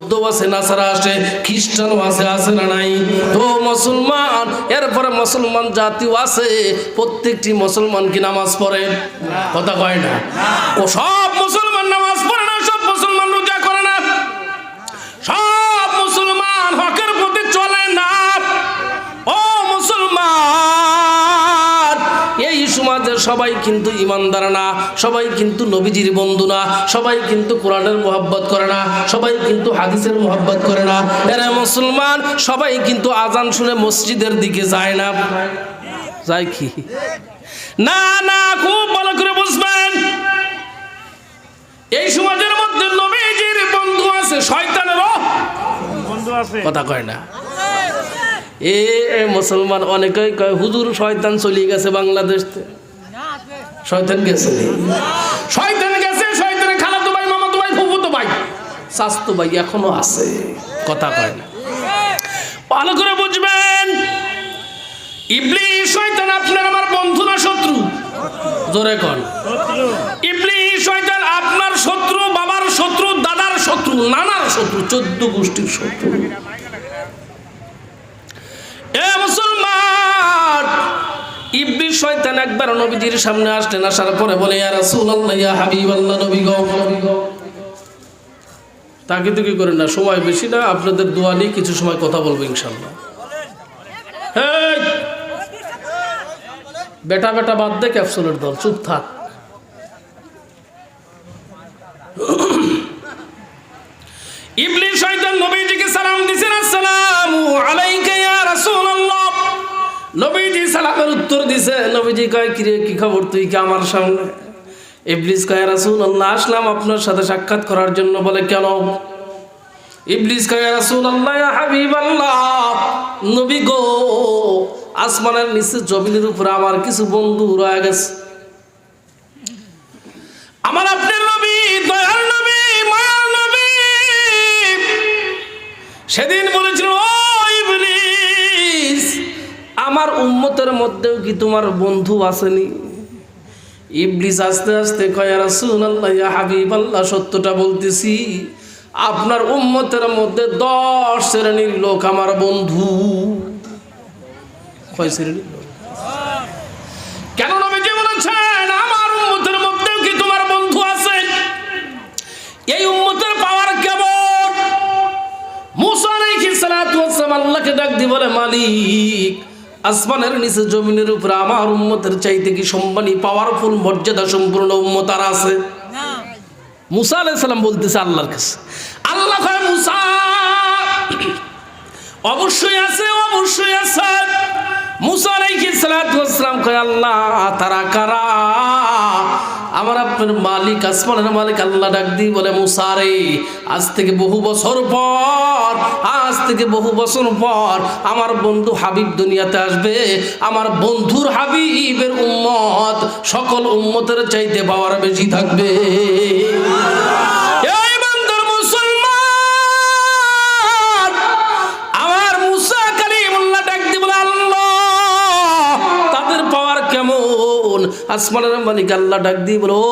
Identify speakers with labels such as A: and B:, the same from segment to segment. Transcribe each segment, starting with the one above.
A: আছে নাসারা আসে খ্রিস্টানও আছে না নাই তো মুসলমান এরপরে মুসলমান জাতিও আছে প্রত্যেকটি মুসলমান কি নামাজ পড়ে কথা কয় না ও সব মুসলমান নামাজ পড়ে না সব মুসলমান রোজা করে না সব মুসলমান হকের পথে চলে না ও মুসলমান এই সমাজের সবাই কিন্তু ইমানদার না সবাই কিন্তু নবীজির বন্ধু না সবাই কিন্তু কোরআনের মুহাব্বত করে না সবাই কিন্তু হাদিসের মুহাব্বত করে না এরা মুসলমান সবাই কিন্তু আজান শুনে মসজিদের দিকে যায় না যায় কি না না খুব ভালো করে বুঝবেন এই সমাজের মধ্যে নবীজির বন্ধু আছে শয়তানেরও বন্ধু আছে কথা কয় না এ মুসলমান অনেকেই কয় হুজুর শয়তান চলে গেছে বাংলাদেশ থেকে শয়তান গেছে শয়তানের খালাতো ভাই মামাতো ভাই ফুফুতো ভাই চাচাতো ভাই এখনো আছে কথা কয় না ভালো করে বুঝবেন ইবলিস শয়তান আপনার আমার বন্ধু না শত্রু জোরে কোন ইবলিস শয়তান আপনার শত্রু বাবার শত্রু দাদার শত্রু নানার শত্রু 14 গোষ্ঠীর শত্রু এ মুসলমান ইবলিস শয়তান একবার নবীজির সামনে আসলেন আসার পরে বলে ইয়া রাসূলুল্লাহ ইয়া হাবিবাল্লাহ নবী গো তাকে তো কি করেন না সময় বেশি না আপনাদের দোয়া নিয়ে কিছু সময় কথা বলবো ইনশাআল্লাহ এই বেটা বেটা বাদ দে ক্যাপসুলের দল চুপ থাক ইবলিস শয়তান নবীজিকে সালাম দিছেন আসসালামু আলাইকা ইয়া রাসূলুল্লাহ নবীজি সালামের উত্তর দিছে নবীজি কয় কি রে কি খবর তুই কি আমার সামনে ইবলিস কয় রাসূলুল্লাহ আসলাম আপনার সাথে সাক্ষাৎ করার জন্য বলে কেন ইবলিস কয় রাসূলুল্লাহ ইয়া হাবিবাল্লাহ নবী গো আসমানের নিচে জমিনের উপরে আমার কিছু বন্ধু রয়ে গেছে আমার আপনার নবী দয়ার নবী মায়ার নবী সেদিন বলেছিল ও ইবলিস আমার উম্মতের মধ্যেও কি তোমার বন্ধু আসেনি ইবলিস আস্তে আস্তে কয় রাসূলুল্লাহ ইয়া হাবিবাল্লাহ সত্যটা বলতেছি আপনার উম্মতের মধ্যে 10 শ্রেণীর লোক আমার বন্ধু কয় শ্রেণীর লোক কেন নবীজি বলেছেন আমার উম্মতের মধ্যেও কি তোমার বন্ধু আছে এই উম্মতের পাওয়ার কেমন মুসা আলাইহিস সালাতু ওয়াস সালাম আল্লাহকে ডাক দিয়ে বলে মালিক আসমানের নিচে জমিনের উপরে আমার উম্মতের চাইতে কি সম্মানী পাওয়ারফুল মর্যাদা সম্পূর্ণ উম্মত আর আছে না মুসা আলাইহিস সালাম বলতেছে আল্লাহর কাছে আল্লাহ কয় মুসা অবশ্যই আছে মুসা আলাইহিস সালাতু ওয়াস সালাম কয় আল্লাহ তারা কারা আমার আপনার মালিক আসমানের মালিক আল্লাহ ডাক দিয়ে বলে মুসা রে আজ থেকে বহু বছর পর আমার বন্ধু হাবিব দুনিয়াতে আসবে আমার বন্ধুর হাবিবের উম্মত সকল উম্মতের চাইতে পাওয়ার বেশি থাকবে এই বন্ধুর মুসলমান আমার মুসা কালিমুল্লাহ ডাক দিয়ে বলে আল্লাহ তাদের পাওয়ার কেমন আসমানের মালিক আল্লাহ ডাক দিয়ে বলে ও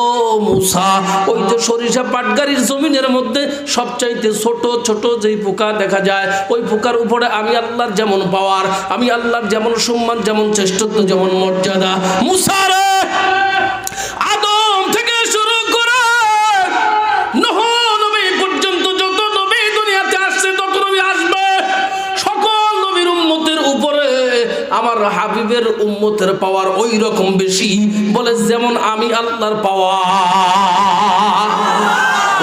A: মুসা ওই যে সরিষা পাটগাড়ির জমিনের মধ্যে সবচাইতে ছোট ছোট যেই পোকা দেখা যায় ওই পোকার উপরে আমি আল্লাহর যেমন পাওয়ার আমি আল্লাহর যেমন সম্মান যেমন শ্রেষ্ঠত্ব যেমন মর্যাদা মুসা রে আদম থেকে শুরু করে নূহ নবী পর্যন্ত যত নবী দুনিয়াতে আসছে তত নবী আসবে সকল নবীর উম্মতের উপরে আমার হাবিবের উম্মতের পাওয়ার ওই রকম বেশি বলে যেমন আমি আল্লাহর পাওয়ার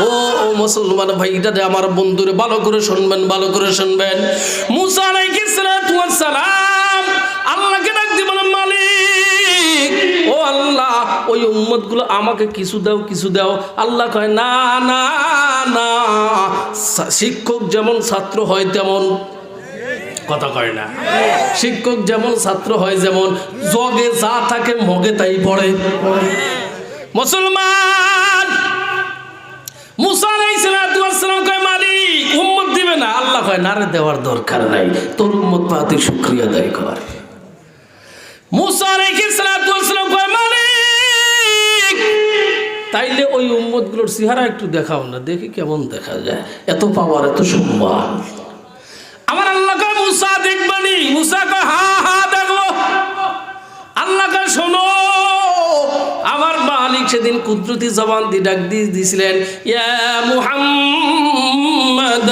A: ও মুসলমান ভাইটা আমার বন্ধুরে ভালো করে শুনবেন মুসা আলাইহিস সালাতু ওয়াস সালাম আল্লাহকে ডাক দিয়ে বলেন মালিক ও আল্লাহ ওই উম্মতগুলো আমাকে কিছু দাও আল্লাহ কয় না না না শিক্ষক যেমন ছাত্র হয় তেমন কথা কয় না শিক্ষক যেমন ছাত্র হয় যেমন জগে যা থাকে মগে তাই পড়ে মুসলমান মুসা আলাইহিস সালাতু ওয়াস সালাম কয় মালিক উম্মত দিবে না আল্লাহ কয় না রে দেওয়ার দরকার নাই তোর উম্মত পাতে শুকরিয়া আদায় কর মুসা আলাইহিস সালাতু ওয়াস সালাম কয় মালিক তাইলে ওই উম্মতগুলোর চেহারা একটু দেখাও না, দেখি কেমন দেখা যায়। এত পাওয়ার, এত সম্মান। আমার আল্লাহ কয় মুসা দেখবানি? মুসা কয় হ্যাঁ হ্যাঁ দেখবো। আল্লাহ কয় শোনো, আমার মালিক সেদিন কুদরতি জবান দিয়ে ডাক দিয়ে দিয়েছিলেন, ইয়া মুহাম্মাদ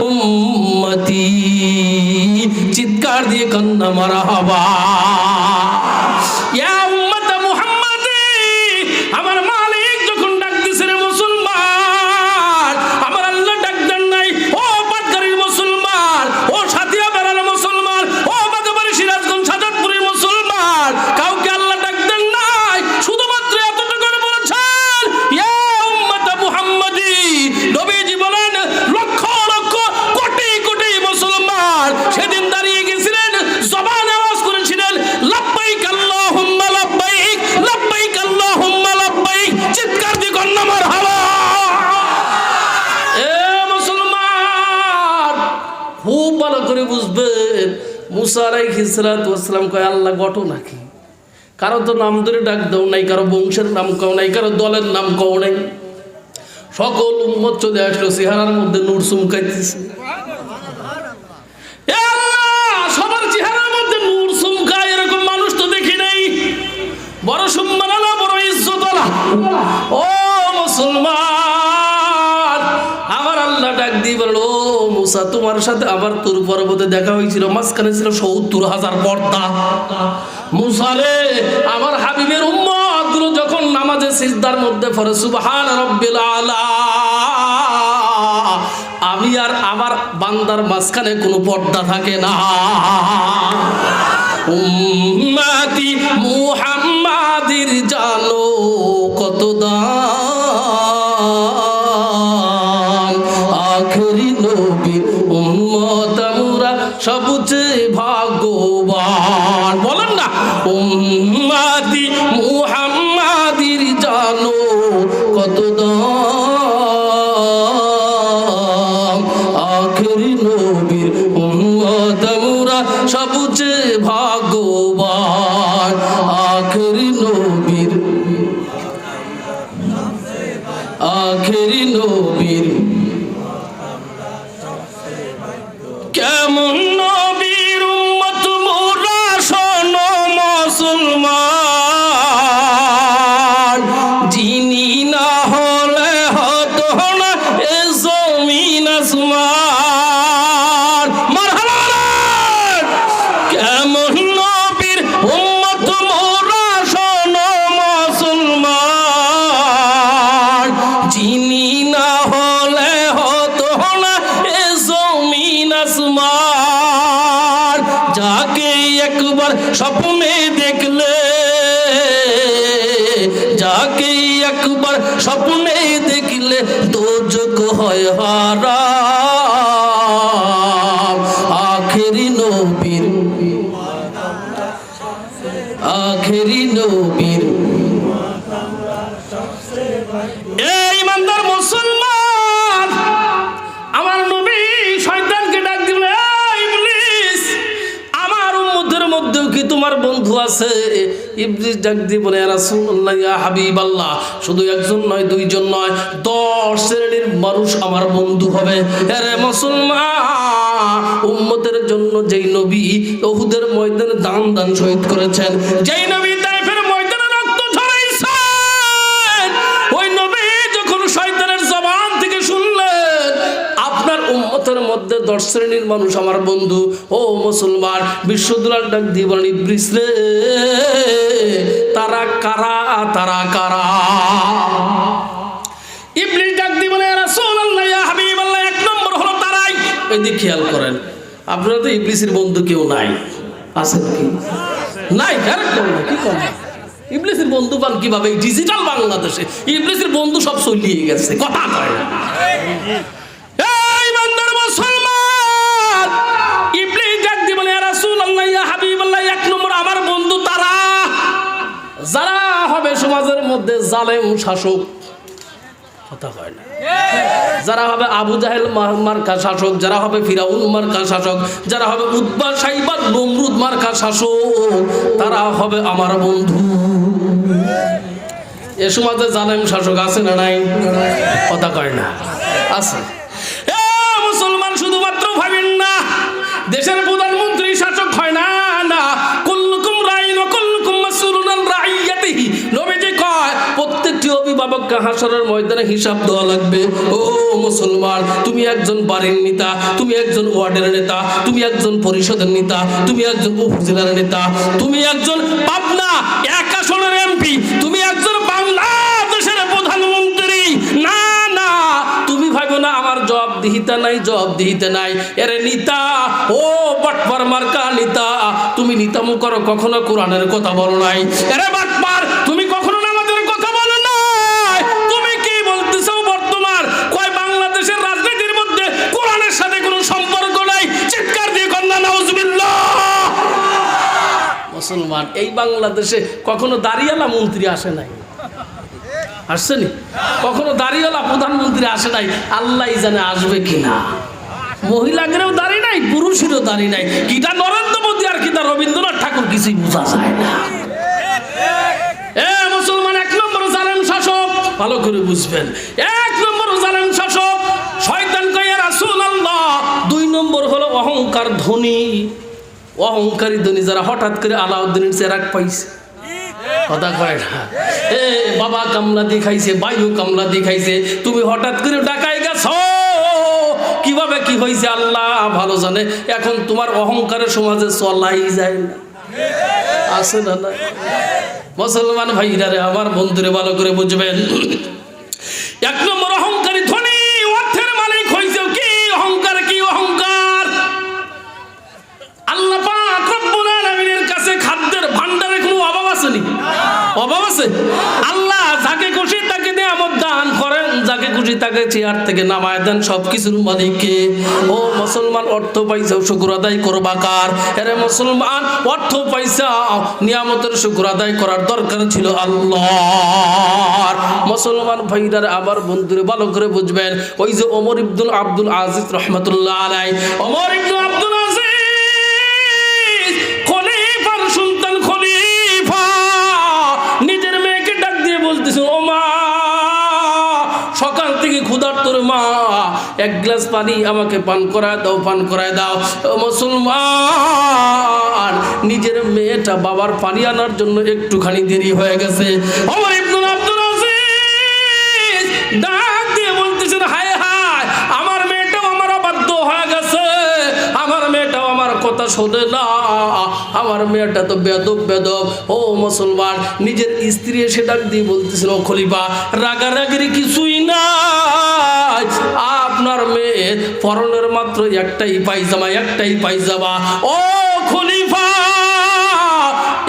A: উম্মতি, চিৎকার দিয়ে কান্না মারা হবা, ইয়া উম্মত মুহাম্মাদি। আমার মালিক যখন ডাক দিয়েছেন মুসলমান, আমার আল্লাহ ডাক দেন নাই ও পাটগাড়ির মুসলমান, ও সাতিয়া বেড়ার মুসলমান, ও বাগাবাড়ি সিরাজগঞ্জ সাজাদপুরের মুসলমান, কাউকে আল্লাহ ডাক দেন নাই। শুধুমাত্র এতটুকু করে বলেছেন, ইয়া উম্মত মুহাম্মাদি। নবীজি বলেন লক্ষ লক্ষ কোটি কোটি মুসলমান সেদিন দাঁড়িয়ে গেছিলেন, জবান আওয়াজ করেছিলেন লাব্বাইক আল্লাহুম্মা লাব্বাইক, লাব্বাইক আল্লাহুম্মা লাব্বাইক, চিৎকার দিয়ে কন্যা মারহাবা। এ মুসলমান, খুব ভালো করে বুঝবেন, মুসা আলাইহিস সালাতু ওয়াস সালাম কয় আল্লাহ ঘটনা কি? কারো তো নাম ধরে ডাক দাও নাই, কারো বংশের নাম কও নাই, কারো দলের নাম কও নাই। সকল উম্মত চলে আসলো, চেহারার মধ্যে নূর চুমকাইতেছে। এ আল্লাহ, সবার চেহারার মধ্যে নূর চুমকায় এরকম মানুষ তো দেখি নাই। বড় সম্মান আলা, বড় ইজ্জত আলা। ও মুসলমান, আমার আল্লাহ ডাক দিয়ে বলল, ও মুসা, তোমার সাথে আবার তুর পর্বতে দেখা হয়েছিল, মাঝখানে ছিল ৭০,০০০ পর্দা। মুসা রে, আমার হাবিবের উম্মত গুলো যখন নামাজে সিজদার মধ্যে পড়ে সুবহান রাব্বিল আলা, আমি আর আমার বান্দার মাঝখানে কোনো পর্দা থাকে না। উম্মতি মুহাম্মাদির জানো কত দাম, আখেরি নবীর উম্মত আমরা সবচেয়ে ভাগ্যবান। বলেন না, উম্মতি মুহাম্মাদির জানো কত দাম, আখেরি নবীর উম্মত আমরা সবচেয়ে ভাগ্যবান, আখেরি নবীর, আখেরি নবীর। কেমন নবীর উম্মত মোরা শোনো মুসলমান, যিনি না হলে হতো না এ জমিন আসমান। মারহাবা। কেমন নবীর উম্মত মোরা শোনো মুসলমান, যিনি না হলে হতো না এ জমিন আসমান। যাকে একবার স্বপ্নে দেখলে, যাকে একবার স্বপ্নে দেখলে দোজখ হয় হারাম, আখেরি নবীর, আখেরি নবীর। এই ইমানদার মুসলমান, আমার নবী শয়তানকে ডাক দিল, ইবলিস, আমার উম্মতের মধ্যেও কি তোমার বন্ধু আছে? ইবলিস ডাক দিয়ে বলে, ইয়া রাসূলুল্লাহ, ইয়া হাবিবাল্লাহ, শুধু একজন নয়, দুইজন নয়, 10 শ্রেণীর মানুষ আমার বন্ধু হবে। আরে মুসলমান, উম্মতের জন্য যেই নবী উহুদের ময়দানে দান দান শহীদ করেছেন, যেই নবী তায়েফের ময়দানে রক্ত ঝরাইছেন, ওই নবী যখন শয়তানের জবান থেকে শুনলেন আপনার উম্মতের মধ্যে 10 শ্রেণীর মানুষ আমার বন্ধু, ও মুসলমান, বিশ্বদুলার ডাক দিয়ে বলেন, ইবলিস রে, তারা কারা, তারা কারা? ইবলিস ডাক দিয়ে বলে, ইয়া রাসূলুল্লাহ, ইয়া হাবিবাল্লাহ, 1 নম্বর হলো তারাই। এদিকে খেয়াল করেন, আপনারা তো ইবলিসের বন্ধু কেউ নাই, আছে কি নাই? কি করেন? ইবলিসের বন্ধু পান কিভাবে? ডিজিটাল বাংলাদেশে ইবলিসের বন্ধু সব চলিয়ে গেছে, কথা কয় না। এই বান্দার মুসলমান, ইবলিস ডাক দিয়ে বলে, ইয়া রাসূলুল্লাহ, ইয়া হাবিবাল্লাহ, 1 নম্বর আমার বন্ধু তারা যারা হবে সমাজের মধ্যে জালেম শাসক, কথা কয় না। যারা হবে আবু জাহেল মার্কা শাসক, যারা হবে ফিরাউন মার্কা শাসক, যারা হবে উতবা সাইবা নমরুদ মার্কা শাসক, তারা হবে আমার বন্ধু। এ সমাজে জালেম শাসক আছে না নাই? কথা কয় না, আছে। মুসলমান শুধুমাত্র ভাবেন না দেশের প্রধানমন্ত্রী শাসক হয় না, না, কুল্লুকুম রাইন ওয়া কুল্লুকুম মাসউলুন আন রাইয়াতিহি। নবীজি কয় প্রত্যেকটি অভিভাবককে হাসরের ময়দানে হিসাব দেওয়া লাগবে। ও মুসলমান, তুমি একজন বাড়ির নেতা, তুমি একজন ওয়ার্ডের নেতা, তুমি একজন পরিষদের নেতা, তুমি একজন উপজেলার নেতা, তুমি একজন পাবনা এক আসনের এমপি, তুমি একজন বাংলাদেশের প্রধানমন্ত্রী। না না, তুমি ভাবো না আমার জবাবদিহিতা নাই, জবাবদিহিতা নাই। এরে নিতা, ও বাটপার মার্কা নিতা, তুমি নিতামো করো, কখনো কোরআনের কথা বলো নাই। এরে বাটপার, তুমি কখনো নামাজের কথা বলো নাই। তুমি কি বলতেছো বর্তমান কয় বাংলাদেশের রাজনীতির মধ্যে কোরআনের সাথে কোনো সম্পর্ক নাই? চিৎকার দিয়ে কন্যা নাউজুবিল্লাহ। মুসলমান, এই বাংলাদেশে কখনো দাঁড়িয়ালা মন্ত্রী আসে নাই, আসছেনি? কখনো দাঁড়িয়ালা প্রধানমন্ত্রী আসে নাই, আল্লাহ জানে আসবে কিনা। মহিলাদেরও দাঁড়িয়ে নাই, পুরুষেরও দাঁড়িয়ে নাই। কিটা নরেন্দ্র মোদী আর কিটা রবীন্দ্রনাথ ঠাকুর কিছুই বোঝা যায় না। মুসলমান, এক নম্বর জালেম শাসক, ভালো করে বুঝবেন, এক নম্বর জালেম শাসক শয়তান কয় রাসূলুল্লাহ। দুই নম্বর হলো অহংকার ধনী, অহংকারী ধনী যারা হঠাৎ করে আলাউদ্দিনের চেরাগ পাইছে। কথা কয় না, বাবা কামলা দেখাইছে, বাইও কামলা দেখাইছে, তুমি হঠাৎ করে ডাকাই গেছো। কিভাবে কি হয়েছে আল্লাহ ভালো জানে। এখন তোমার অহংকারের সমাজে চলাই যায় না, আছে না? না মুসলমান ভাইরা রে, আমার বন্ধুরে ভালো করে বুঝবেন, এক নম্বর অহংকারী ধনী, অর্থের মালিক হয়েছে। কি অহংকার? কি অহংকার? আল্লাহ পাক রব্বুল আলামিনের কাছে খাদ্যের ভান্ডারে কোনো অভাব আছে নি? অভাব আছে? আল্লাহ যাকে খুশি তাকে নিয়ামত দান করেন, যাকে খুশি তাকে চেয়ার থেকে নামায় দেন, সবকিছুর মালিককে। ও মুসলমান, অর্থ পাইছাও, শুকর আদায় করবা কার? আরে মুসলমান, অর্থ পাইছাও, নিয়ামতের শুকর আদায় করার দরকার ছিল আল্লাহর। মুসলমান ভাইরা, আবার বন্ধুরে ভালো করে বুঝবেন, ওই যে ওমর ইবনে আব্দুল আজিজ রাহমাতুল্লাহ আলাইহি, ওমর ইবনে আব্দুল আজিজ খলিফার সন্তান, খলিফা, নিজের মেয়েকে ডাক দিয়ে বলতেছে, ও মা, সকাল থেকে ক্ষুধার্তর মা, এক গ্লাস পানি আমাকে পান করায় দাও, পান করায় দাও। মুসলমান, নিজের মেয়েটা বাবার পানি আনার জন্য একটুখানি দেরি হয়ে গেছে। ওমর ইবনে আব্দুল আজিজ ডাক দিয়ে বলতেছেন, হায় হায়, আমার মেয়েটাও আমার অবাধ্য হয়ে গেছে, আমার মেয়েটাও আমার কথা শোনে না, আমার মেয়েটা তো বেদব বেদব। ও মুসলমান, নিজের স্ত্রী এসে ডাক দিয়ে বলতেছেন, ও খলিফা, রাগারাগির কিছুই নাই, আপনার মেয়ে পরনের মাত্র একটাই পায়জামা, একটাই পায়জামা। ও খলিফা,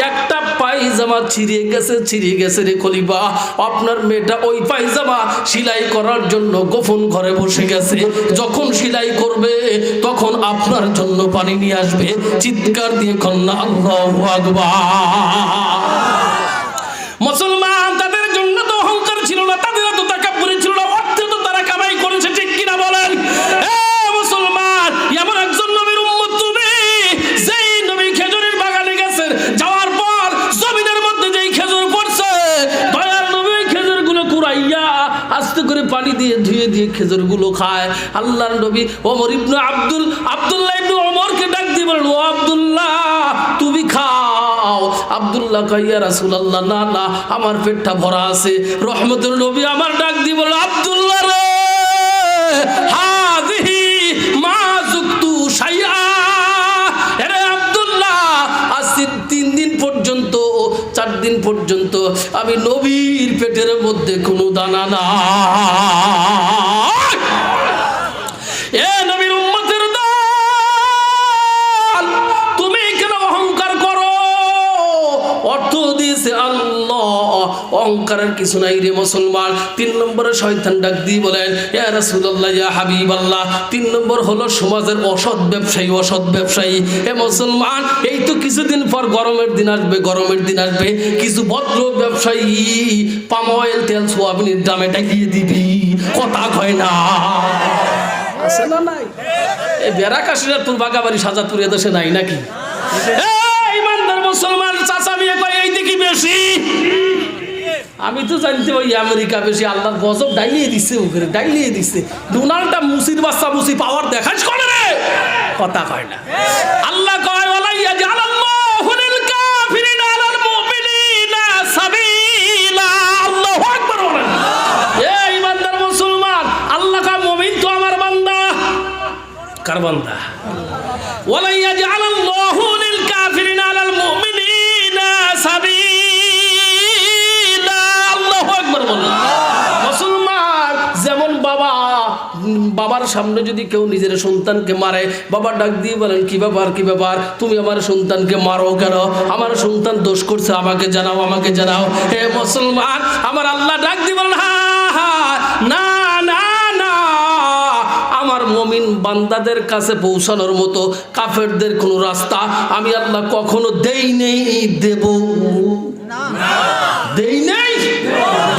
A: একটা পায়জামা ছিঁড়ে গেছে, ছিঁড়ে গেছে রে খলিফা। আপনার মেয়েটা ওই পায়জামা সেলাই করার জন্য গোপন ঘরে বসে গেছে, যখন সেলাই করবে তখন আপনার জন্য পানি নিয়ে আসবে। চিৎকার দিয়ে কন্যা আল্লাহু আকবার। মুসলমান, তাদের জন্য তো অহংকার ছিল না, তাদের তো তাকাব্বুরি ছিল না, অর্থ তো তারা কামাই করেছে, ঠিক কিনা বলেন? মুসলমান, এমন একজন নবীর উম্মত তুমি, যেই নবী খেজুরের বাগানে গেছেন, যাওয়ার পর জমিনের মধ্যে যেই খেজুর পড়ছে, দয়ার নবী খেজুরগুলো কুড়াইয়া আস্তে করে পানি দিয়ে ধুয়ে দিয়ে খেজুরগুলো খায়। আল্লাহর নবী ওমর ইবনে আব্দুল্লাহ ইবনে ওমরকে ডাক দিয়ে বলেন, ও আব্দুল্লাহ, তুমি খাও। আব্দুল্লাহ কয়, ইয়া রাসূলুল্লাহ, না না, আমার পেটটা ভরা আছে। রহমতের নবী আমার ডাক দিয়ে বলেন, আব্দুল্লাহ রে, হাযিহি মা যুকতু শাইআ। আরে আব্দুল্লাহ, আজ 3 দিন পর্যন্ত, 4 দিন পর্যন্ত আমি নবীর পেটের মধ্যে কোনো দানা না। এ নবীর উম্মতের দল, তুমি কেন অহংকার করো? অর্থ দিয়েছে আল্লাহ, অহংকারের কিছু নাই রে মুসলমান। 3 নম্বরে শয়তান ডাক দিয়ে বলেন, ইয়া রাসূলুল্লাহ, ইয়া হাবিবাল্লাহ, 3 নম্বর হলো সমাজের অসৎ ব্যবসায়ী, অসৎ ব্যবসায়ী। এ মুসলমান, এই তো কিছুদিন পর গরমের দিন আসবে, গরমের দিন আসবে, কিছু ভদ্র ব্যবসায়ী পাম অয়েল, তেল, সোয়াবিনের দামে টাকিয়ে দিবি, কথা কয় না, আছে না নাই? এই বেড়া কাশিরাপুর, বাগাবাড়ি, সাজাপুর এদেশে নাই নাকি? ইমানদার মুসলমান চাচা মেয়ে কয়, এই দিকে বেশি, আমি তো জানতে ওই আমেরিকা বেশি আল্লাহর গজব ডাইলিয়ে দিচ্ছে, ওখানে ডাইলিয়ে দিচ্ছে। ডোনাল্ডটা মুসির বাচ্চা মুসি পাওয়ার দেখাস করে রে, কথা কয় না। আল্লাহ কয় ওয়ালাইয়া জালাল্লাহু লিল কাফিরিনা আলাল মুমিনিনা সাবিলা। আল্লাহু আকবার বলেন। এই ইমানদার মুসলমান, আল্লাহ কয় মুমিন তো আমার বান্দা। কার বান্দা? ওয়ালাইয়া জালাল্লাহু লিল কাফিরিনা আলাল মুমিনিনা সাবিলা। আল্লাহু আকবার বলেন। মুসলমান যেমন বাবার সামনে যদি কেউ নিজের সন্তানকে মারে, বাবা ডাক দিয়ে বলেন কি ব্যাপার, কি ব্যাপার, তুমি আমার সন্তানকে মারো কেন? আমার সন্তান দোষ করছে, আমাকে জানাও, আমাকে জানাও। হে মুসলমান, আমার আল্লাহ ডাক দিয়ে বলেন না না না, আমার মুমিন বান্দাদের কাছে পৌঁছানোর মতো কাফেরদের কোনো রাস্তা আমি আল্লাহ কখনো দেই নেই, দেব না, দেই নেই,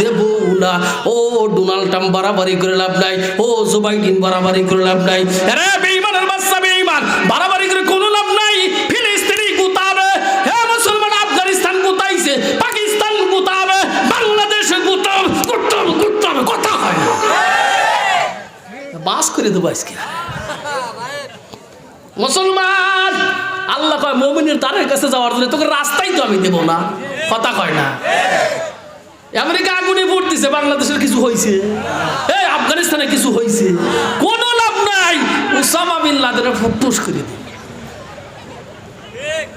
A: দেব না। ও ডোনাল্ড ট্রাম্প বাড়াবাড়ি করে লাভ নাই, ও জো বাইডেন বাড়াবাড়ি করে লাভ নাই। আরে বেঈমানের বাচ্চা বেঈমান, বাড়াবাড়ি করে কোনো লাভ নাই। ফিলিস্তিনি গুতাবে, হে মুসলমান, আফগানিস্তান গুতাইছে, পাকিস্তান গুতাবে, বাংলাদেশে গুতাবে, কথা হয় না। বাস করে দেবো আজকে মুসলমান। আল্লাহ কয় মুমিনের দ্বারের কাছে যাওয়ার জন্য তোকে রাস্তাই তো আমি দেব না, কথা কয় না। আমেরিকা আগুনে ভোট দিছে, বাংলাদেশের কিছু হয়েছে? এই আফগানিস্তানে কিছু হয়েছে? কোনো লাভ নাই। ওসামা বিন লাদেনের ফুটুস করে দিন।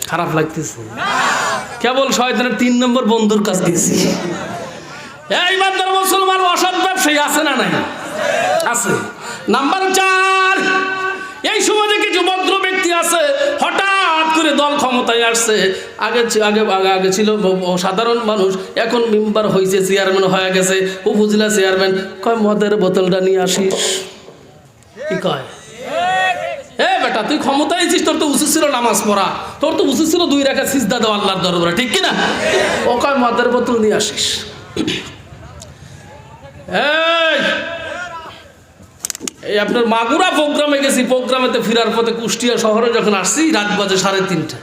A: খারাপ লাগতেছে? কেবল শয়তানের 3 নম্বর বন্ধুর কাছে গেছি। এই ইমানদার মুসলমান, অসৎ ব্যবসায়ী আছে না নাই? আছে। নাম্বার 4, এই সমাজে কিছু ভদ্র ব্যক্তি আছে, হঠাৎ করে দল ক্ষমতায় আসছে। আগে ছিল সাধারণ মানুষ, এখন মেম্বার হয়েছে, চেয়ারম্যান হয়ে গেছে, উপজেলা চেয়ারম্যান। কয় মদের বোতলটা নিয়ে আসিস। কি কয়? এ বেটা, তুই ক্ষমতায় আছিস, তোর তো উচিত ছিল নামাজ পড়া, তোর তো উচিত ছিল 2 রাকাত সিজদা দাও আল্লাহর দরবারে, ঠিক কিনা? ও কয় মদের বোতল নিয়ে আসিস। এই আপনার মাগুরা প্রোগ্রামে গেছি, প্রোগ্রামেতে ফেরার পথে কুষ্টিয়া শহরে যখন আসছি, রাত বাজে 3:30।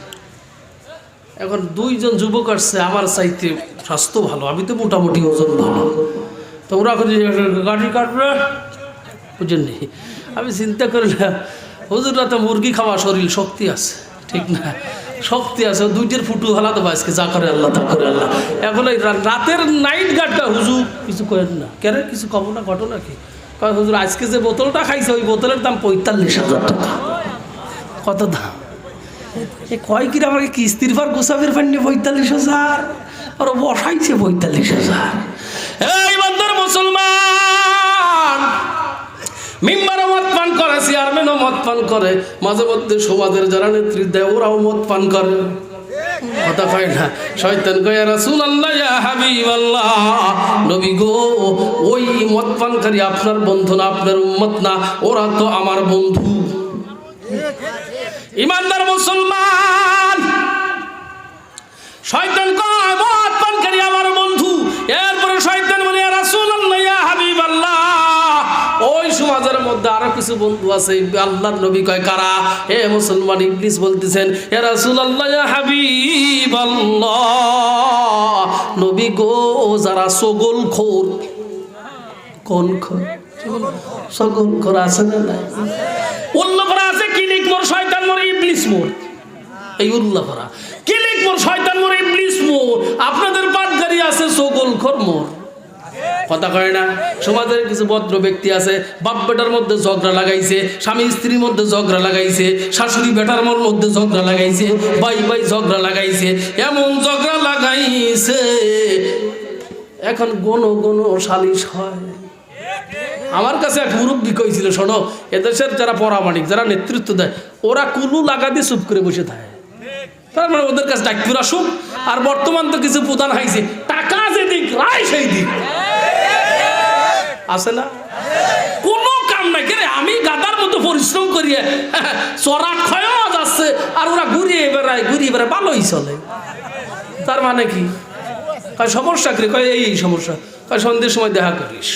A: এখন 2 জন যুবক আসছে, আমার চাইতে স্বাস্থ্য ভালো, আমি তো মোটামুটি ওজন ভালো। তো ওরা গাড়ি কাটবে, বুঝলেন? আমি চিন্তা করলাম হুজুররা তো মুরগি খাওয়া শরীর, শক্তি আছে, ঠিক না? শক্তি আছে, 2টের ফুটু হালা দেবো আজকে, যা করে আল্লাহ তা করে আল্লাহ। এখন এই রাতের নাইট গার্ডটা হুজুর কিছু করেন না কেন? কিছু কব না, ঘটনা কি? হুজুর আজকে যে বোতলটা খাইছে, ওই বোতলের দাম 45,000 টাকা। কত দাম? এ কয় কিরা আমাকে কিস্তির পর গোসাফের পান্নি 45,000, আর বসাইছে 45,000। এই বান্দার মুসলমান, মেম্বারও মদ পান করে, চেয়ারম্যানও মদ পান করে, মাঝে মধ্যে সমাজের যারা নেতৃত্ব দেয় ওরাও মদ পান করে, কথা কয় না? শয়তান কয় ইয়া রাসূলুল্লাহ, ইয়া হাবিবাল্লাহ, নবী গো, ওই মদ পানকারী আপনার বন্ধু না, আপনার উম্মত না, ওরা তো আমার বন্ধু। ইমানদার মুসলমান, শয়তান কয় মদ পানকারী আমার বন্ধু। এরপরে শয়তান বলে ইয়া রাসূলুল্লাহ, ইয়া হাবিবাল্লাহ, ওই সমাজের মধ্যে আরো কিছু বন্ধু আছে। আল্লাহর নবী কয় কারা? হে মুসলমান, ইবলিস বলতেছেন ইয়া রাসূলুল্লাহ, ইয়া হাবিবাল্লাহ, নবী গো, যারা সগলখোর। কোন খোর? সগলখোর আছে না নাই? উল্লাহ করা আছে, কিলিক মোর, শয়তান মোর, ইবলিস মোর। এই উল্লাহ করা, কিলিক মোর, শয়তান মোর, ইবলিস মোর। আপনাদের পাটগাড়ি আছে, সগলখোর মোর, কথা কয় না? সমাজের কিছু ভদ্র ব্যক্তি আছে, বাপ বেটার মধ্যে ঝগড়া লাগাইছে, স্বামী স্ত্রীর মধ্যে ঝগড়া লাগাইছে, শাশুড়ি বেটার মধ্যে ঝগড়া লাগাইছে, ভাই ভাই ঝগড়া লাগাইছে, এমন ঝগড়া লাগাইছে এখন গণ সালিশ হয়। আমার কাছে এক মুরব্বী কইছিল, শোনো, এদেশের যারা পরামানিক, যারা নেতৃত্ব দেয়, ওরা কুলু লাগা দিয়ে চুপ করে বসে থাকে। তার মানে ওদের কাছে ডাক্তার আসুক। আর বর্তমান তো কিছু প্রধান হাইছে, টাকা যে দিক রায় সেই দিক আছে না, কোনো কাম নাই। কেন আমি গাদার মতো পরিশ্রম করিয়ে চড়া ক্ষয় যাচ্ছে, আর ওরা ঘুরিয়ে বেড়ায় ভালোই চলে। তার মানে কি? সমস্যা কি? কয় এই সমস্যা। কয় সন্ধ্যের সময় দেখা করিস,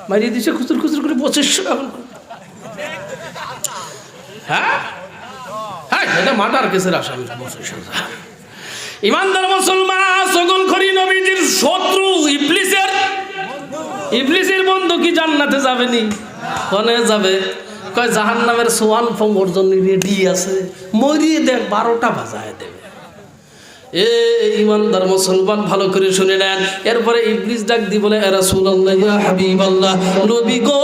A: মারিয়ে দিচ্ছে খুচুর খুচুর করে 2500 টাকা। হ্যাঁ হ্যাঁ, এটা মার্ডার কেসের আসামি 25,000। ইমানদার মুসলমান, সকলখরি নবীজির শত্রু ইবলিসের বন্ধু কি জান্নাতে যাবে নি? কোনে যাবে? কয় জাহান্নামের সোয়ান ফোঙ্গর জন্য রেডি আছে, মরিয়ে দেখ 12টা বাজায় দেবে। এ ইমানদার মুসলমান, ভালো করে শুনে নেন। এরপরে ইবলিস ডাক দি বলে, এ রাসূলুল্লাহ, ইয়া হাবিবাল্লাহ, নবী গো,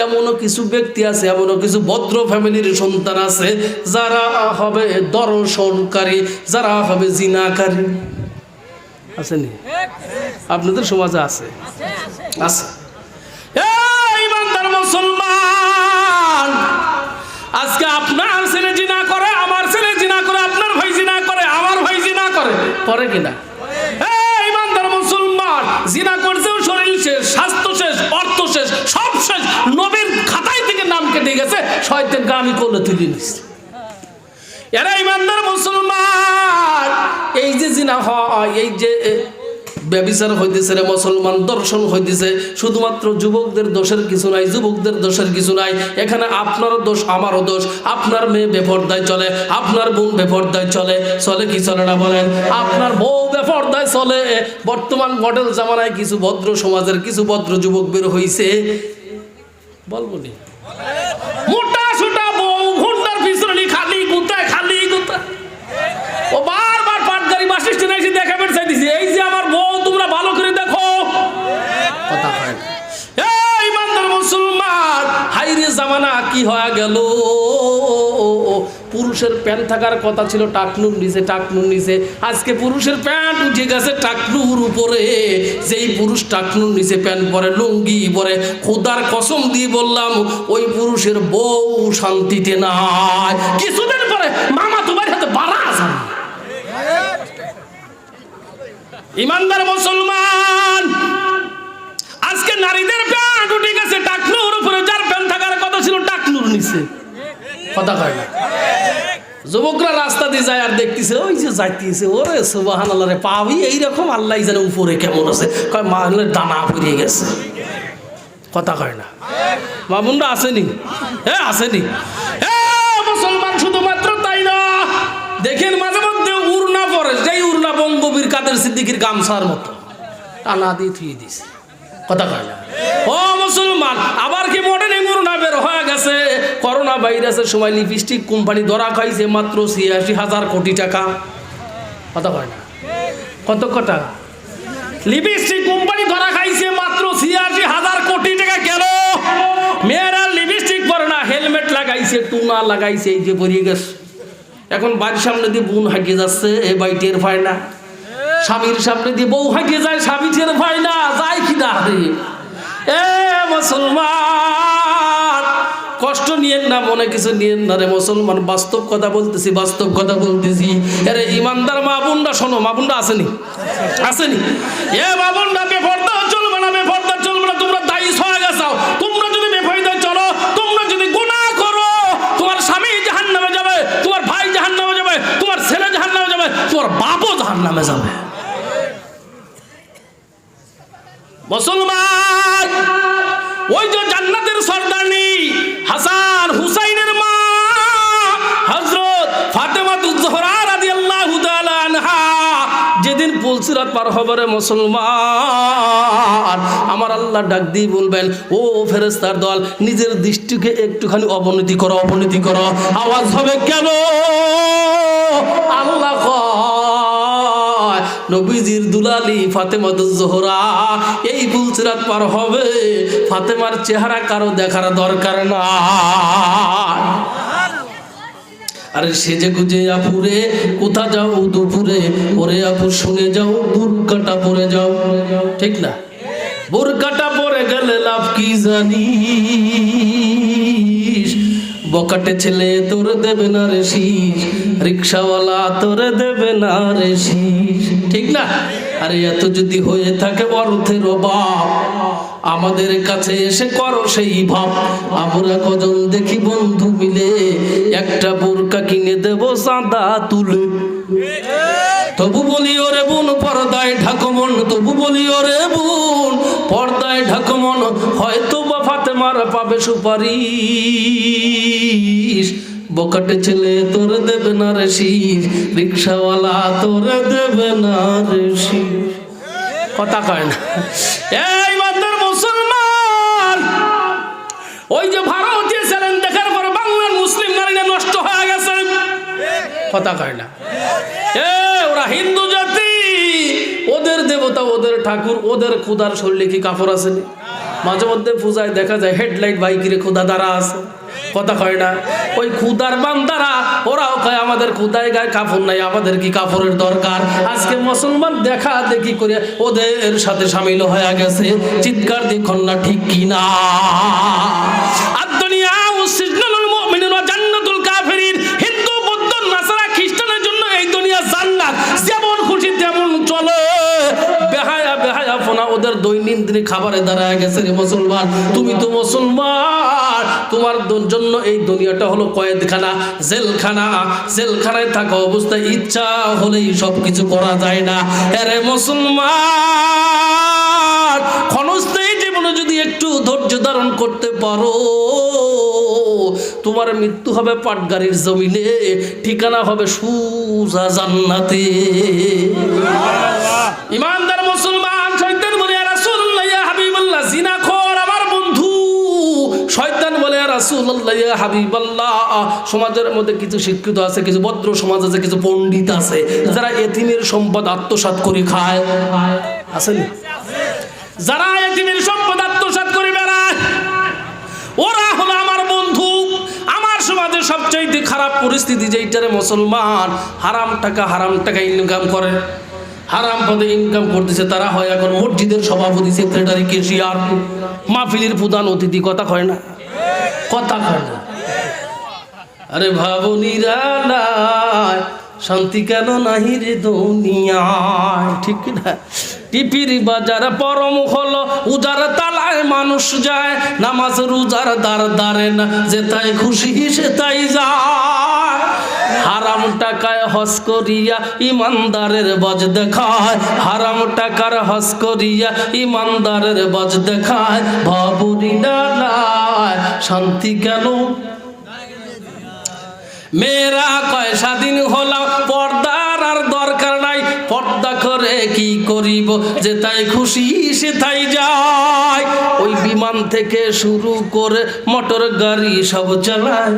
A: এমনও কিছু ব্যক্তি আছে, এমনও কিছু ভদ্র ফ্যামিলির সন্তান আছে যারা হবে দর্শনকারী, যারা হবে জিনাকারী। আসেনি? আপনাদের সমাজে আছে, আছে। ইমানদার মুসলমান, আজকে আপনার ছেলে জিনা করে, আমার ছেলে জিনা করে, আপনার ভাই জিনা করে, আমার ভাই জিনা করে কিনা? ইমানদার মুসলমান, জিনা করছেও শরীর শেষ, স্বাস্থ্য শেষ, অর্থ শেষ, সব শেষ। নবীর খাতায় থেকে নাম কেটে গেছে, শয়তানকে আমি কোলে তুলে নিচ্ছি। এরা ইমানদার মুসলমান, এই যে জিনা হয়, এই যে ব্যভিচার হইতেছে রে মুসলমান, দর্শন হইতেছে, শুধুমাত্র যুবকদের দোষের কিছু নাই, যুবকদের দোষের কিছু নাই। এখানে আপনারও দোষ, আমারও দোষ। আপনার মেয়ে বেপরদায় চলে, আপনার বোন বেপরদায় চলে, চলে কি চলে না বলেন? আপনার বউ বেপরদায় চলে। বর্তমান মডেল জামানায় কিছু ভদ্র সমাজের কিছু ভদ্র যুবক বের হইছে, বলবো নি, মোটা সোটা বউ, ঘুন্ডার পিছনে খালি গুতায়, খালি গুতায়। ও বারবার পাটগাড়ি বাস স্ট্যান্ডে এসে দেখাবেন চাইতেছি, এই যে আমার বউ, তোমরা ভালো করে দেখো। কথা হয় না। ইমানদার মুসলমান, হাইরে জামানা কি হয়ে গেল! পুরুষের প্যান্ট থাকার কথা ছিল টাকনুর নিচে, টাকনুর নিচে। আজকে পুরুষের প্যান্ট উঠে গেছে টাকনুর উপরে। যেই পুরুষ টাকনুর নিচে প্যান্ট পরে, লুঙ্গি পরে, খোদার কসম দিয়ে বললাম, ওই পুরুষের বউ শান্তিতে নাই। কিছুদিন পরে মামা তোমার হাতে বাড়া যাবে। ইমানদার মুসলমান, আজকে নারীদের প্যান্ট উঠে গেছে টাকনুর উপরে, যার প্যান্ট থাকার কথা ছিল টাকনুর নিচে। কথা কয় না? যুবকরা রাস্তা দিয়ে যায় আর দেখতেছে, ওই যে যাইতেছে, ওরে সুবহানাল্লাহ রে, পাবি এইরকম, আল্লাহ জানে উপরে কেমন আছে। কয় মাহলের দানা পড়ে গেছে। কথা কয় না? মা বোনরা আসেনি? হ্যাঁ আসেনি? মুসলমান শুধুমাত্র তাই না, দেখেন মাঝে মধ্যে উড়না পরে, যেই উড়না বঙ্গবীর কাদের সিদ্দিকীর গামছার মতো টানা দিয়ে থুয়ে দিছে। কথা কয় না? ও মুসলমান, আবার কি মডেলিং উড়না বের হয়ে গেছে। করোনা ভাইরাসের সময় লিপস্টিক কোম্পানি ধরা খাইছে মাত্র ৮৬,০০০ কোটি টাকা। কথা কয় না? কত টাকা? লিপস্টিক কোম্পানি ধরা খাইছে মাত্র ৮৬,০০০ কোটি টাকা। গেল মেয়েরা লিপস্টিক পরে না, হেলমেট লাগাইছে, টুনা লাগাইছে, এই যে পরিয়ে গেছে। এখন বাড়ির সামনে দিয়ে বোন হাঁটিয়ে যাচ্ছে, এ বাই টের পায় না। স্বামীর সামনে দিয়ে বউ হাঁটিয়ে যায়, স্বামী টের পায় না, যায় কি না? এ মুসলমান, কষ্ট নিয়েন না, মনে কিছু নিয়েন না রে মুসলমান, বাস্তব কথা বলতেছি, বাস্তব কথা বলতেছি। আরে ইমানদার মা বোনরা শোনো, মা বোনরা আসেনি? আসেনি? এ মা বোনরা, বেপরদা চলবে না, বেপরদা চলবে না। তোমরা দায়ী হয়ে গেছো। তোমরা যদি বেপরদায় চলো, তোমরা যদি গুনাহ করো, তোমার স্বামী জাহান্নামে যাবে, তোমার ভাই জাহান্নামে যাবে, তোমার ছেলে জাহান্নামে যাবে, তোমার বাপও জাহান্নামে যাবে। মুসলমান, ওই যে জান্নাতের সর্দারনি হাসান হুসাইনের মা হযরত ফাতেমাতুজ জোহরা রাদিয়াল্লাহু তাআলা আনহা যেদিন পুলসিরাত পার হবে রে মুসলমান, আমার আল্লাহ ডাক দিয়ে বলবেন, ও ফেরেশতার দল, নিজের দৃষ্টিকে একটুখানি অবনতি করো, অবনতি করো। আওয়াজ হবে কেন? আল্লাহ কয়, নবীজির দুলালি ফাতেমাতুজ জোহরা এই পুলসিরাত পার হবে, ফাতেমার চেহারা কারো দেখার দরকার না। আরে সেজে গুজে আপুরে কোথা যাও দুপুরে, ওরে আপু শুনে যাও, বুরকাটা পরে যাও। ঠিক না? বুরকাটা পরে গেলে লাভ কি জানিস? বকাটে ছেলে তোর দেবে না রে শীষ, রিক্সাওয়ালা তোর দেবে না রে শীষ। ঠিক না? আরে এত যদি হয়ে থাকে অর্থের অভাব, আমাদের কাছে এসে করো সেই ভাব। আমরা কজন দেখি বন্ধু মিলে একটা বোরকা কিনে দেব চাঁদা তুলে। তবু বলি ওরে বোন পর্দায় ঢাকো মন, তবু বলি ওরে বোন পর্দায় ঢাকো মন, হয়তো বা ফাতেমার পাবে সুপারিশ। বকাটে ছেলে তোর দেবে না রে শীষ, রিক্সাওয়ালা তোর দেবে না রে শীষ। কথা কয় না। এই বান্দার মুসলমান, ওই যে ভারতীয় চ্যানেল দেখার পর বাংলার মুসলিম নারীরা নষ্ট হয়ে গেছে। কথা কয় না। ওরা হিন্দু জাতি, ওদের দেবতা, ওদের ঠাকুর, ওদের খুদার শরীরে কি কাপড় আছে? মাঝে মধ্যে পূজায় দেখা যায় হেডলাইট বাইকিরে খুদা দ্বারা আছে। কথা কয় না। ওই খুদার বান্দারা ওরাও কয় আমাদের খুদায় গায়ে কাপড় নাই, আমাদের কি কাপড়ের দরকার? আজকে মুসলমান দেখা দেখি করে ওদের সাথে শামিল হয়ে গেছে। চিৎকার দেখুন না ঠিক কিনা? আর দুনিয়া উসিজনাল মুমিনিন ওয়া জান্নাতুল কাফিরিন। হিন্দু, বৌদ্ধ, নাসারা, খ্রিস্টানের জন্য এই দুনিয়া জান্নাত, যেমন খুশি তেমন চলে। বেহায়া বেহায়া ফোনা ওদের দৈনন্দিন খাবারে দাঁড়ায় গেছে রে মুসলমান। তুমি তো মুসলমান, তোমার জন্য এই দুনিয়াটা হলো কয়েদখানা, জেলখানা। জেলখানায় থাকা অবস্থায় ইচ্ছা হলেই সবকিছু করা যায় না। আরে মুসলমান, ক্ষণস্থায়ী জীবনে যদি একটু ধৈর্য ধারণ করতে পারো, তোমার মৃত্যু হবে পাটগাড়ির জমিনে, ঠিকানা হবে সুজা জান্নাতে। ইমানদার মুসলমান, শয়তান বলে ইয়া রাসূলুল্লাহ ইয়া হাবিবাল্লাহ, জিনাখোর আমার বন্ধু। শয়তান বলে ইয়া রাসূলুল্লাহ ইয়া হাবিবাল্লাহ, সমাজের মধ্যে কিছু শিক্ষিত আছে, কিছু ভদ্র সমাজ আছে, কিছু পণ্ডিত আছে যারা এতিমের সম্পদ আত্মসাৎ করে খায়। আছেন যারা এতিমের সম্পদ আত্মসাৎ করে বেড়ায়, ওরা হলো আমার বন্ধু। আমার সমাজের সবচেয়ে খারাপ পরিস্থিতি যেইটারে মুসলমান হারাম টাকা ইনকাম করে, হারাম পদে ইনকাম করতেছে, তারা হয় এখন মসজিদের সভাপতি, সেক্রেটারি, কেশিয়ার, মাহফিলের প্রধান অতিথি। কথা কয় না? কথা কয় না। আরে ভাবনিরা নাই শান্তি কেন নাহি রে দুনিয়ায়, ঠিক না? টিপির বাজার পরম হলো, উজার তালায় মানুষ যায়, নামাজ রোজার দ্বার দাঁড়ে না, যেতাই খুশি সেতাই যায়। হারাম টাকায় হজ করিয়া ইমানদারের বজ দেখায়, হারাম টাকার হজ করিয়া ইমানদারের বজ দেখায়। ভাবনিরা নাই শান্তি কেন। মেয়েরা কয় স্বাধীন হলাম, পর্দার আর দরকার নাই, পর্দা করে কি করিব, যেতাই খুশি সেতাই যায়। ওই বিমান থেকে শুরু করে মোটর গাড়ি সব চালায়।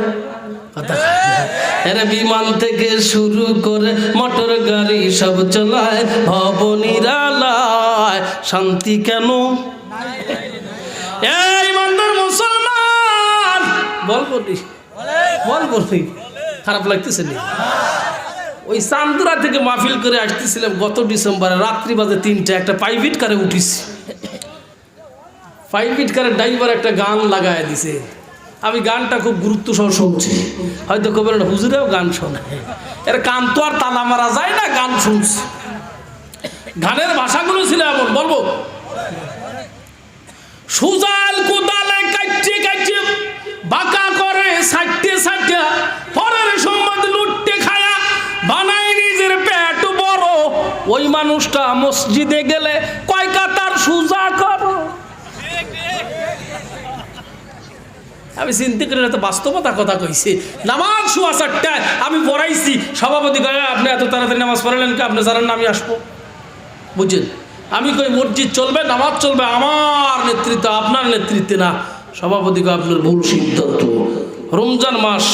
A: এর বিমান থেকে শুরু করে মোটর গাড়ি সব চালায়। ভবনিরালায় শান্তি কেন। এই ইমানদার মুসলমান, বলবো নি খারাপ লাগতেছে না? ওই চান্দুরা থেকে মাহফিল করে আসতেছিলাম গত ডিসেম্বরে, রাত্রি বাজে 3টা, একটা প্রাইভেট কারে উঠিস। প্রাইভেট কারের ড্রাইভার একটা গান লাগায় দিছে। আমি গানটা খুব গুরুত্ব সহ শুনছি। হয়তো খবর না হুজুরেও গান শোনে, এর কান তো আর তালা মারা যায় না, গান শুনছি। গানের ভাষাগুলো ছিল এমন, বলবো সুজাল কোদালে কাটছে কাটছে, বাঁকা করে সাইটে সাইটে, পরের সম্পদ লুটতে খায়া বানাই নিজের পেট বড়। ওই মানুষটা মসজিদে গেলে কয় কাতার সুজা করো। আমি চিন্তা করি না, তো বাস্তবতা কথা কইছি। নামাজ শোয়া 4টায় আমি পড়াইছি, সভাপতি কয় আপনি এত তাড়াতাড়ি নামাজ পড়ালেন কি, আপনি জানেন না আমি আসবো? বুঝছেন? আমি কই মসজিদ চলবে, নামাজ চলবে আমার নেতৃত্ব, আপনার নেতৃত্বে না। সভাপতি কয় আপনার ভুল সিদ্ধান্ত। রমজান মাস,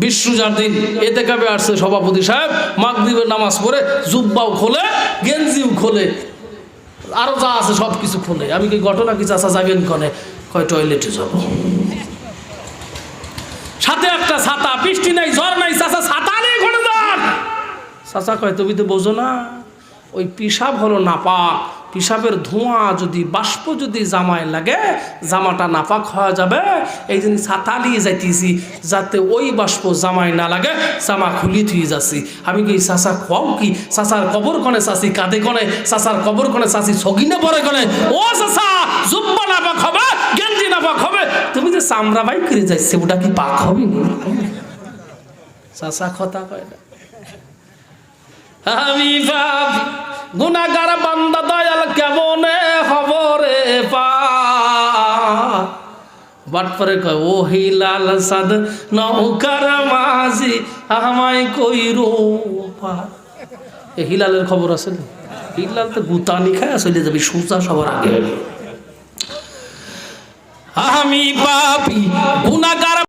A: বিশ্বজার দিন, এতে কাবে আসছে সভাপতি সাহেব, মাগরিবের নামাজ পড়ে জুব্বাও খোলে, গেঞ্জিও খোলে, আরো যা আছে সব কিছু খোলে। আমি কি ঘটনা কি চাচা যাবেন কনে? কয় টয়লেটে যাব। সাথে একটা ছাতা, বৃষ্টি নাই ঝড় নাই, চাচা ছাতা নিয়ে ঘরে যান। চাচা কয় তুমি তো বোঝো না, ওই পিসাব হলো নাপাক, পিসাবের ধোঁয়া যদি বাষ্প যদি জামায় লাগে, জামাটা নাপাক হয়ে যাবে। এই জন্য ছাতা নিয়ে যাইতেছি যাতে ওই বাষ্প জামায় না লাগে, জামা খুলি থুয়ে যাচ্ছি। আমি কি চাচা খাও কি? চাচার কবর কনে চাচি কাঁদে কনে, চাচার কবর কনে চাচি সগিনে পরে কনে। ও চাচা, জুব্বা নাপাক হবে, গেঞ্জি নাপাক হবে, তুমি যে চামড়া বাই করে যাচ্ছে ওটা কি পাক হবে? চাচা কথা কয় না। আমি ভাবি গুনাহগার বান্দা দয়াল কেমনে খবরে পা, বাটপারে কয় ও হিলাল সাদ নৌকার মাঝি আমায় কইরো পার। এ হিলালের খবর আছে না? হিলাল তো গুতানি খায় চলে যাবে সোজা সবার আগে। আমি পাপি